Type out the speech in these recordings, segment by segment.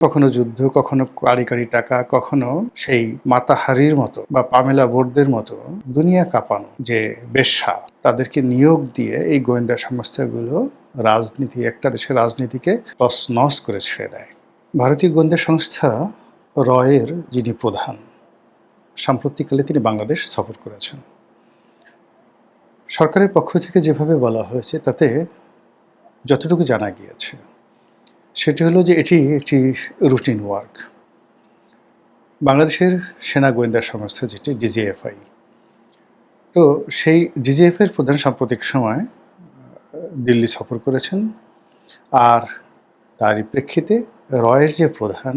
কখনো যুদ্ধ, কখনো কাঁড়ি, কাঁড়ি টাকা, কখনো সেই মাতাহারির মতো বা পামেলা বোর্ডদের মতো দুনিয়া কাঁপানো যে বেশ্যা, তাদেরকে নিয়োগ দিয়ে এই গোয়েন্দা সংস্থাগুলো একটা দেশের রাজনীতিকে তছনছ করে ছেড়ে দেয়। ভারতীয় গোয়েন্দা সংস্থা রয়ের যিনি প্রধান, সাম্প্রতিককালে তিনি বাংলাদেশ সফর করেছেন। সরকারের পক্ষ থেকে যেভাবে বলা হয়েছে তাতে যতটুকু জানা গিয়েছে সেটি হলো যে এটি একটি রুটিন ওয়ার্ক। বাংলাদেশের সেনা গোয়েন্দা সংস্থা যেটি ডিজিএফআই, তো সেই ডিজিএফআইয়ের প্রধান সাম্প্রতিক সময় দিল্লি সফর করেছেন। আর তারই প্রেক্ষিতে রয়ের যে প্রধান,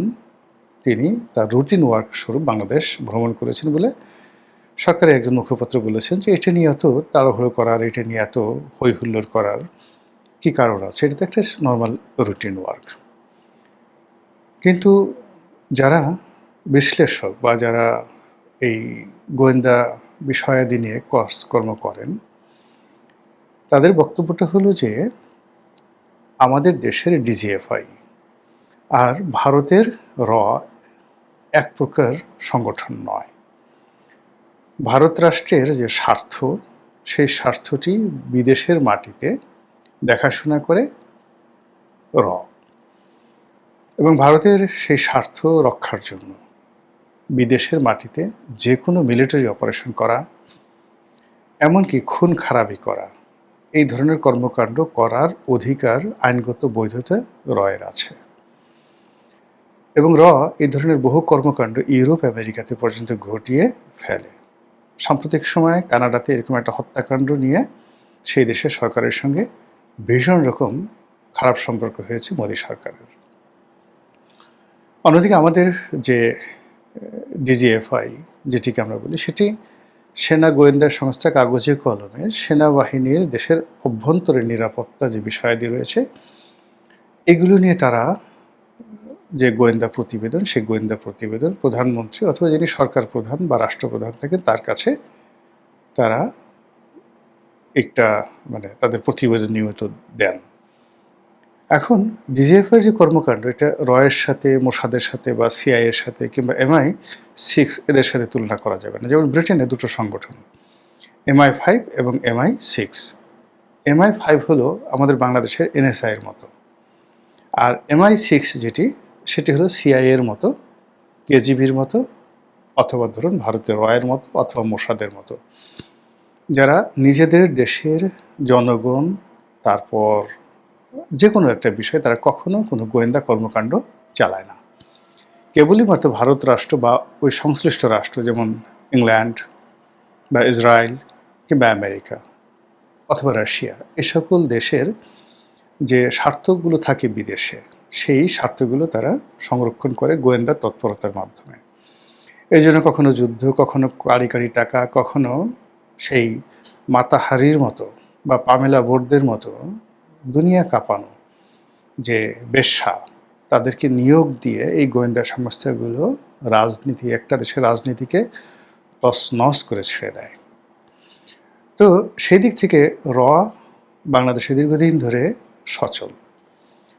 তিনি তার রুটিন ওয়ার্ক স্বরূপ বাংলাদেশ ভ্রমণ করেছেন বলে সরকারের একজন মুখপাত্র বলেছেন যে এটা নিয়ে এত তাড়াহুড়ো করার, এটা নিয়ে এত হইহুল্লোড় করার কী কারণ আছে, এটা তো একটা নর্মাল রুটিন ওয়ার্ক। কিন্তু যারা বিশ্লেষক বা যারা এই গোয়েন্দা বিষয়াদি নিয়ে কাজকর্ম করেন, তাদের বক্তব্যটা হলো যে আমাদের দেশের ডিজিএফআই আর ভারতের র এক প্রকার সংগঠন নয়। ভারত রাষ্ট্রের যে স্বার্থ, সেই স্বার্থটি বিদেশের মাটিতে দেখাশোনা করে র, এবং ভারতের সেই স্বার্থ রক্ষার জন্য বিদেশের মাটিতে যে কোনো মিলিটারি অপারেশন করা, এমনকি খুন খারাপি করা, এই ধরনের কর্মকাণ্ড করার অধিকার, আইনগত বৈধতা রয়ের আছে। এবং র এই ধরনের বহু কর্মকাণ্ড ইউরোপ আমেরিকাতে পর্যন্ত ঘটিয়ে ফেলে। সাম্প্রতিক সময়ে কানাডাতে এরকম একটা হত্যাকাণ্ড নিয়ে সেই দেশের সরকারের সঙ্গে ভীষণ রকম খারাপ সম্পর্ক হয়েছে মোদী সরকারের। অন্যদিকে আমাদের যে ডিজিএফআই যেটিকে আমরা বলি, সেটি সেনা গোয়েন্দা সংস্থা, কাগজে কলমে সেনাবাহিনীর দেশের অভ্যন্তরীণ নিরাপত্তা যে বিষয়াদি রয়েছে, এগুলো নিয়ে তারা যে গোয়েন্দা প্রতিবেদন, সেই গোয়েন্দা প্রতিবেদন প্রধানমন্ত্রী অথবা যিনি সরকার প্রধান বা রাষ্ট্রপ্রধান থাকেন তার কাছে তারা একটা তাদের প্রতিবেদন নিয়মিত দেন। এখন ডিজিএফআই যে কর্মকাণ্ড, এটা রয়ের সাথে, মোসাদের সাথে বা সিআইএর সাথে কিংবা MI6 এদের সাথে তুলনা করা যাবে না। যেমন ব্রিটেনে দুটো সংগঠন, MI5 এবং MI6। MI5 হলো আমাদের বাংলাদেশের NSI-এর মতো, আর MI6 সেটি হলো CIA-এর মতো, KGB-র মতো, অথবা ধরুন ভারতের রয়ের মতো অথবা মোসাদের মতো, যারা নিজেদের দেশের জনগণ, তারপর যে কোনো একটা বিষয়ে তারা কখনো কোনো গোয়েন্দা কর্মকাণ্ড চালায় না। কেবলই মাত্র ভারত রাষ্ট্র বা ওই সংশ্লিষ্ট রাষ্ট্র, যেমন ইংল্যান্ড বা ইসরায়েল কিংবা আমেরিকা অথবা রাশিয়া, এ সকল দেশের যে স্বার্থগুলো থাকে বিদেশে, সেই স্বার্থগুলো তারা সংরক্ষণ করে গোয়েন্দা তৎপরতার মাধ্যমে। এই জন্য কখনো যুদ্ধ, কখনো কাঁড়ি, কাঁড়ি টাকা, কখনো সেই মাতাহারির মতো বা পামেলা বোর্ডদের মতো দুনিয়া কাঁপানো যে বেশ্যা, তাদেরকে নিয়োগ দিয়ে এই গোয়েন্দা সংস্থাগুলো একটা দেশের রাজনীতিকে তছনছ করে ছেড়ে দেয়। তো সেই দিক থেকে র বাংলাদেশে দীর্ঘদিন ধরে সচল।